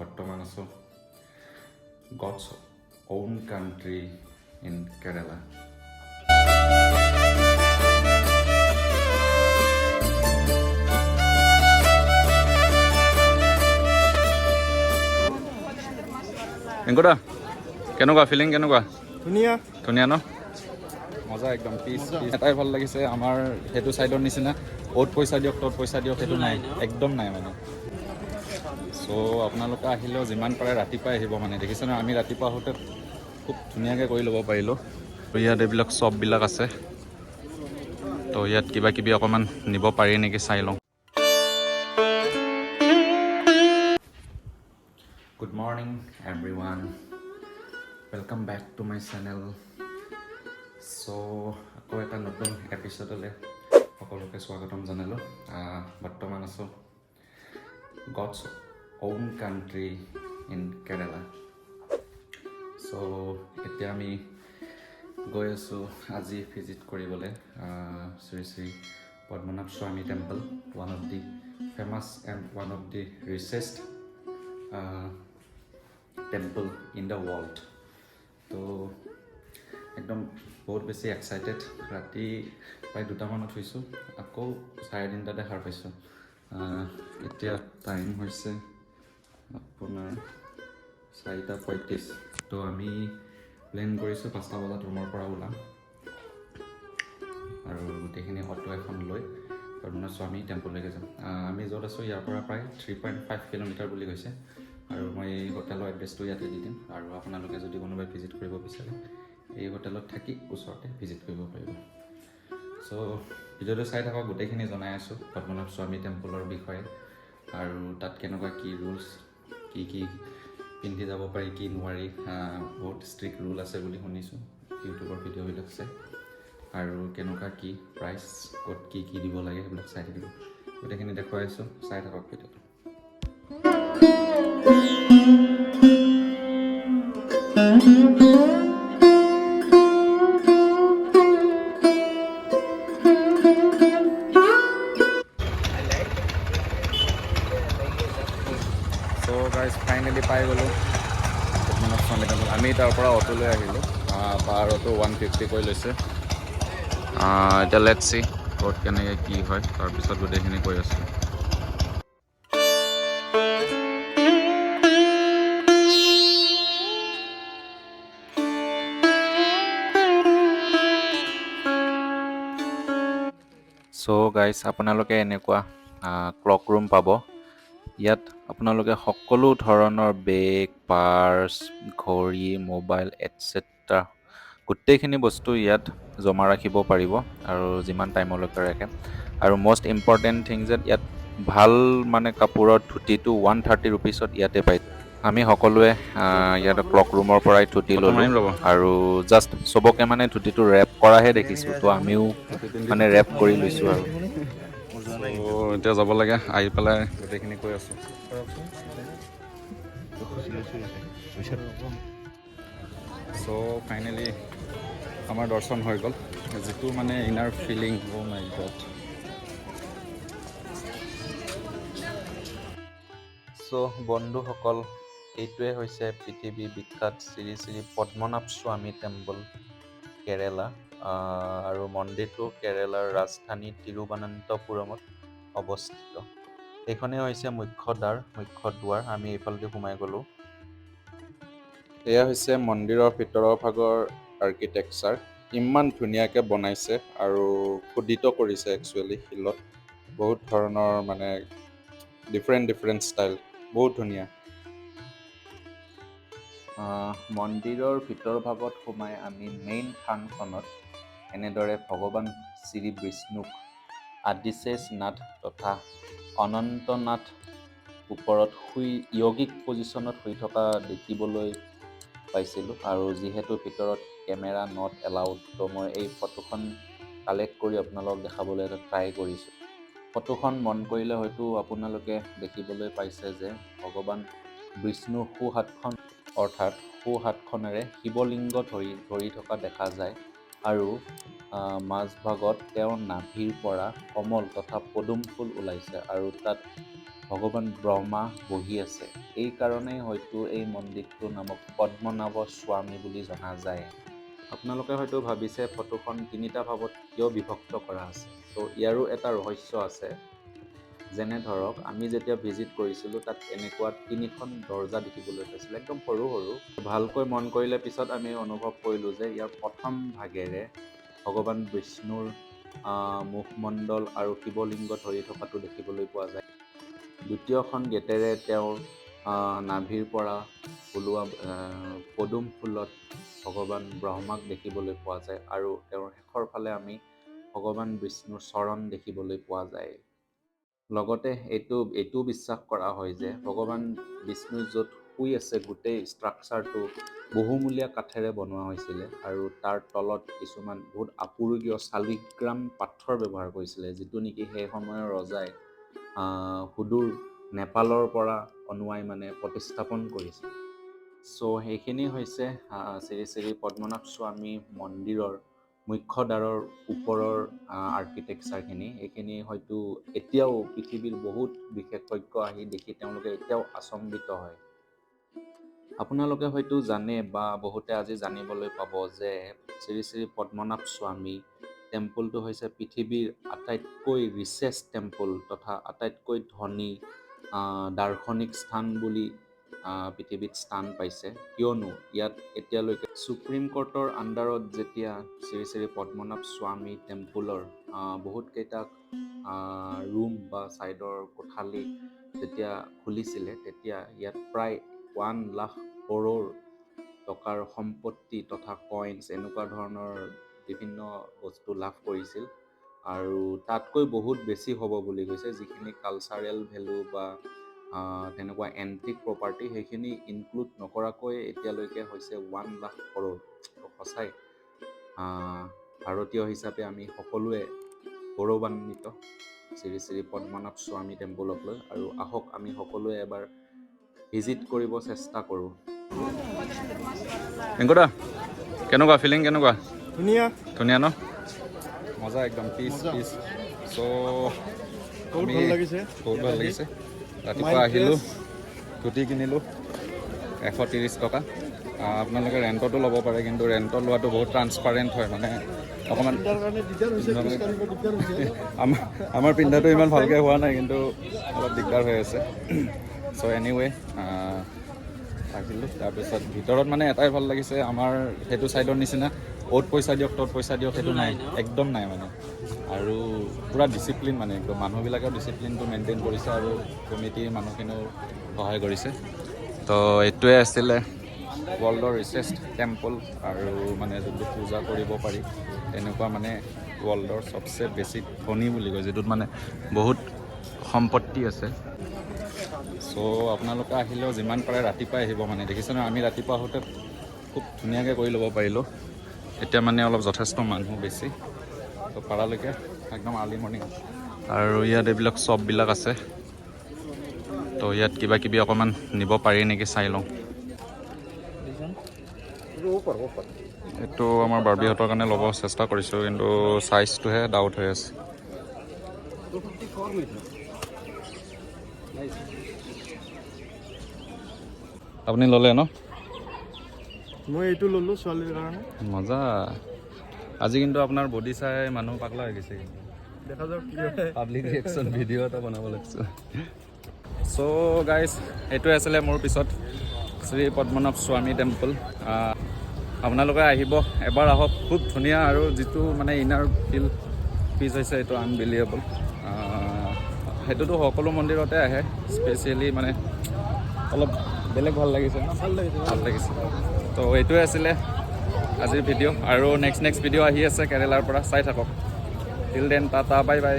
বৰ্তমান আছোঁ God's own country in Kerala. এংকৰা কেনেকুৱা ফিলিং কেনেকুৱা? ধুনীয়া ধুনীয়া ন? মজা একদম পিচ এটাই ভাল লাগিছে আমাৰ সেইটো চাইডৰ নিচিনা অ'ত পইচা দিয়ক ত'ত পইচা দিয়ক সেইটো নাই একদম নাই মানে চ' আপোনালোকে আহিলেও যিমান পাৰে ৰাতিপুৱাই আহিব মানে দেখিছে ন আমি ৰাতিপুৱা আহোঁতে খুব ধুনীয়াকৈ কৰি ল'ব পাৰিলোঁ তো ইয়াত এইবিলাক শ্বপবিলাক আছে তো ইয়াত কিবা কিবি অকণমান নিব পাৰি নেকি চাই লওঁ Good morning everyone welcome back to my channel so আকৌ এটা নতুন এপিছডলৈ সকলোকে স্বাগতম জনালোঁ বৰ্তমান আছোঁ God's own country in Kerala so এতিয়া আমি গৈ আছোঁ আজি ভিজিট কৰিবলৈ Shri Shri Padmanabhaswamy temple one of the famous and one of the richest temple in the world তো একদম বহুত বেছি এক্সাইটেড ৰাতি প্ৰায় 2টামানত শুইছোঁ আকৌ 3:30 সাৰ পাইছোঁ এতিয়া টাইম হৈছে আপোনাৰ 4:35 তো আমি প্লেন কৰিছোঁ 5টা বজাত ৰুমৰ পৰা ওলাম আৰু গোটেইখিনি অটো এখন লৈ পদ্মনাভস্বামী টেম্পললৈকে যাম আমি য'ত আছোঁ ইয়াৰ পৰা প্ৰায় 3.5 কিলোমিটাৰ বুলি কৈছে আৰু মই এই হোটেলৰ এড্ৰেছটো ইয়াতে দি দিম আৰু আপোনালোকে যদি কোনোবাই ভিজিট কৰিব বিচাৰে এই হোটেলত থাকি ওচৰতে ভিজিট কৰিব পাৰিব চ' ভিডিঅ'টো চাই থাকক গোটেইখিনি জনাই আছোঁ পদ্মনাভস্বামী টেম্পলৰ বিষয়ে আৰু তাত কেনেকুৱা কি ৰুলছ কি পিন্ধি যাব পাৰি কি নোৱাৰি বহুত ষ্ট্ৰিক্ট ৰুল আছে বুলি শুনিছোঁ ইউটিউবৰ ভিডিঅ'বিলাক চাই আৰু কেনেকুৱা কি প্ৰাইচ ক'ত কি দিব লাগে সেইবিলাক চাই থাকিব গোটেইখিনি দেখুৱাই আছোঁ চাই থাকক ভিডিঅ'টো চ' গাইজ ফাইনেলি পাই গ'লোঁ পদ্মনাভস্বামী টেম্পল আমি তাৰ পৰা অটো লৈ আহিলোঁ পাৰ অটো 150 কৈ লৈছে এতিয়া লেটছ চি ক'ত কেনেকৈ কি হয় তাৰপিছত গোটেইখিনি কৈ আছোঁ চ' গাইজ আপোনালোকে এনেকুৱা ক্লক ৰুম পাব ইয়াত আপোনালোকে সকলো ধৰণৰ বেগ পাৰ্চ ঘড়ী মোবাইল এটচেট্ৰা গোটেইখিনি বস্তু ইয়াত জমা ৰাখিব পাৰিব আৰু যিমান টাইমলৈকে ৰাখে আৰু মষ্ট ইম্পৰ্টেণ্ট থিং যে ইয়াত ভাল মানে কাপোৰৰ ধুতিটো 130 ৰুপিছত ইয়াতে পায় আমি সকলোৱে ইয়াত ক্লক ৰুমৰ পৰাই ধুতি ল'লোঁ আৰু জাষ্ট চবকে মানে ধুতিটো ৰেপ কৰাহে দেখিছোঁ তো আমিও মানে ৰেপ কৰি লৈছোঁ আৰু এতিয়া যাব লাগে আহি পেলাই গোটেইখিনি কৈ আছোঁ চ' ফাইনেলি আমাৰ দৰ্শন হৈ গ'ল যিটো মানে ইনাৰ ফিলিং অ' মাই গড চ' বন্ধুসকল এইটোৱে হৈছে পৃথিৱী বিখ্যাত শ্ৰী শ্ৰী পদ্মনাভস্বামী টেম্পল কেৰেলা আৰু মন্দিৰটো কেৰেলাৰ ৰাজধানী তিৰুৱনন্তপুৰমত অৱস্থিত এইখনেই হৈছে মুখ্য দুৱাৰ আমি এইফালেদি সোমাই গ'লোঁ এয়া হৈছে মন্দিৰৰ ভিতৰৰ ভাগৰ আৰ্কিটেকচাৰ ইমান ধুনীয়াকৈ বনাইছে আৰু খোদিত কৰিছে একচুৱেলি শিলত বহুত ধৰণৰ মানে ডিফাৰেণ্ট ষ্টাইল বহুত ধুনীয়া মন্দিৰৰ ভিতৰ ভাগত সোমাই আমি মেইন থানখনত এনেদৰে ভগৱান শ্ৰী বিষ্ণুক আদিশেষ নাথ তথা অনন্তনাথ ওপৰত য়গিক পজিশ্যনত শুই থকা দেখিবলৈ পাইছিলোঁ আৰু যিহেতু ভিতৰত কেমেৰা নট এলাউড তো মই এই ফটোখন কালেক্ট কৰি আপোনালোকক দেখাবলৈ এটা ট্ৰাই কৰিছোঁ ফটোখন মন কৰিলে হয়তো আপোনালোকে দেখিবলৈ পাইছে যে ভগৱান বিষ্ণুৰ সোঁহাতখন অৰ্থাৎ সোঁহাতখনেৰে শিৱলিংগ ধৰি থকা দেখা যায় আৰু মাজভাগত তেওঁৰ নাভিৰ পৰা কমল তথা পদুম ফুল ওলাইছে আৰু তাত ভগৱান ব্ৰহ্মা বহি আছে। এই কাৰণেই হয়তো এই মন্দিৰটোৰ নামক পদ্মনাভস্বামী বুলি জনা যায়। আপোনালোকে হয়তো ভাবিছে ফটোখন তিনিটা ভাগত কিয় বিভক্ত কৰা আছে। তো ইয়াৰো এটা ৰহস্য আছে। যেনে ধৰক আমি যেতিয়া ভিজিট কৰিছিলোঁ তাত এনেকুৱা 3খন দৰ্জা দেখিবলৈ পাইছিলোঁ, একদম সৰু সৰু। ভালকৈ মন কৰিলে পিছত আমি অনুভৱ কৰিলোঁ যে ইয়াৰ প্ৰথম ভাগেৰে ভগৱান বিষ্ণুৰ মুখমণ্ডল আৰু শিৱলিংগ ধৰি থকাটো দেখিবলৈ পোৱা যায়। দ্বিতীয়খন গেটেৰে তেওঁৰ নাভিৰ পৰা ওলোৱা পদুম ফুলত ভগৱান ব্ৰহ্মাক দেখিবলৈ পোৱা যায় আৰু তেওঁৰ শেষৰ ফালে আমি ভগৱান বিষ্ণুৰ চৰণ দেখিবলৈ পোৱা যায়। লগতে এইটো বিশ্বাস কৰা হয় যে ভগৱান বিষ্ণু য'ত শুই আছে গোটেই ষ্ট্ৰাকচাৰটো বহুমূলীয়া কাঠেৰে বনোৱা হৈছিলে আৰু তাৰ তলত কিছুমান বহুত আপুৰুগীয় শালিগ্ৰাম পাথৰ ব্যৱহাৰ কৰিছিলে, যিটো নেকি সেই সময়ৰ ৰজাই সুদূৰ নেপালৰ পৰা অনোৱাই মানে প্ৰতিস্থাপন কৰিছিল। চ' সেইখিনি হৈছে শ্ৰী শ্ৰী পদ্মনাভস্বামী মন্দিৰৰ মুখ্য দ্বাৰৰ ওপৰৰ আৰ্কিটেকচাৰখিনি। এইখিনি হয়তো এতিয়াও পৃথিৱীৰ বহুত বিশেষজ্ঞ আহি দেখি তেওঁলোকে এতিয়াও আচম্বিত হয়। আপোনালোকে হয়তো জানে বা বহুতে আজি জানিবলৈ পাব যে শ্ৰী শ্ৰী পদ্মনাভস্বামী টেম্পলটো হৈছে পৃথিৱীৰ আটাইতকৈ ৰিচেষ্ট টেম্পল তথা আটাইতকৈ ধনী দাৰ্শনিক স্থান বুলি পৃথিৱীত স্থান পাইছে। কিয়নো ইয়াত এতিয়ালৈকে সুপ্ৰিম কোৰ্টৰ আণ্ডাৰত যেতিয়া শ্ৰী শ্ৰী পদ্মনাভস্বামী টেম্পলৰ বহুতকেইটা ৰুম বা ছাইডৰ কোঠালি যেতিয়া খুলিছিলে তেতিয়া ইয়াত প্ৰায় 1 লাখ কৰোৰ টকাৰ সম্পত্তি তথা কইনছ এনেকুৱা ধৰণৰ বিভিন্ন বস্তু লাভ কৰিছিল। আৰু তাতকৈ বহুত বেছি হ'ব বুলি কৈছে, যিখিনি কালচাৰেল ভেলু বা তেনেকুৱা এণ্টিক প্ৰপাৰ্টি সেইখিনি ইনক্লুড নকৰাকৈ এতিয়ালৈকে হৈছে 1 লাখ কৰোৰ। সঁচাই ভাৰতীয় হিচাপে আমি সকলোৱে গৌৰৱান্বিত শ্ৰী শ্ৰী পদ্মনাভস্বামী টেম্পলক লৈ। আৰু আহক আমি সকলোৱে এবাৰ ভিজিট কৰিব চেষ্টা কৰোঁ। এংকুদা কেনেকুৱা ফিলিং কেনেকুৱা? ধুনীয়া ধুনীয়া ন? মজা একদম পিচ পিচ। চ' বহুত ভাল লাগিছে। ৰাতিপুৱা আহিলোঁ, ধুতি কিনিলোঁ 130 টকা। আপোনালোকে ৰেণ্টতো ল'ব পাৰে, কিন্তু ৰেণ্টত লোৱাটো বহুত ট্ৰান্সপাৰেণ্ট হয়, মানে অকণমান আমাৰ পিন্ধাটো ইমান ভালকৈ হোৱা নাই, কিন্তু অলপ দিগদাৰ হৈ আছে। চ' এনিৱে আহিলোঁ। তাৰপিছত ভিতৰত মানে এটাই ভাল লাগিছে, আমাৰ সেইটো ছাইডৰ নিচিনা অ'ত পইচা দিয়ক ত'ত পইচা দিয়ক সেইটো নাই, একদম নাই মানে। আৰু পূৰা ডিচিপ্লিন, মানে একদম মানুহবিলাকেও ডিচিপ্লিনটো মেইনটেইন কৰিছে আৰু কমিটিৰ মানুহখিনিও সহায় কৰিছে। তো এইটোৱে আছিলে ৱৰ্ল্ডৰ ৰিচেষ্ট টেম্পল, আৰু মানে যোনটো পূজা কৰিব পাৰি তেনেকুৱা মানে ৱৰ্ল্ডৰ চবচে বেছি ধনী বুলি কয়, যিটোত মানে বহুত সম্পত্তি আছে। চ' আপোনালোকে আহিলেও যিমান পাৰে ৰাতিপুৱাই আহিব। মানে দেখিছে ন, আমি ৰাতিপুৱা আহোঁতে খুব ধুনীয়াকৈ কৰি ল'ব পাৰিলোঁ। এতিয়া মানে অলপ যথেষ্ট মানুহ বেছি, তো পাৰালৈকে একদম আৰ্লি মৰ্ণিং। আৰু ইয়াত এইবিলাক শ্বপবিলাক আছে, তো ইয়াত কিবা কিবি অকণমান নিব পাৰি নেকি চাই লওঁ। এইটো আমাৰ বাৰ্বিহঁতৰ কাৰণে ল'ব চেষ্টা কৰিছোঁ, কিন্তু চাইজটোহে ডাউট হৈ আছে। আপুনি ল'লে ন? মই এইটো ল'লোঁ ছোৱালীৰ কাৰণে। মজা। আজি কিন্তু আপোনাৰ বডি চাই মানুহ পাগলা হৈ গৈছে, কিন্তু দেখা যাওক কি হয়। পাব্লিক ৰিয়েকশ্যন ভিডিঅ' এটা বনাব লাগিছিল। চ' গাইজ, এইটোৱে আছিলে মোৰ পিছত শ্ৰী পদ্মনাভস্বামী টেম্পল। আপোনালোকে আহিব, এবাৰ আহক, খুব ধুনীয়া। আৰু যিটো মানে ইনাৰ পিচ হৈছে এইটো আনবিলিয়েবল। সেইটোতো সকলো মন্দিৰতে আহে, স্পেচিয়েলি মানে অলপ বেলেগ ভাল লাগিছে ন? ভাল লাগিছে। তো এইটোৱে আছিলে আজিৰ ভিডিঅ', আৰু নেক্সট ভিডিঅ' আহি আছে কেৰেলাৰ পৰা, চাই থাকক। Till then Tata, bye bye.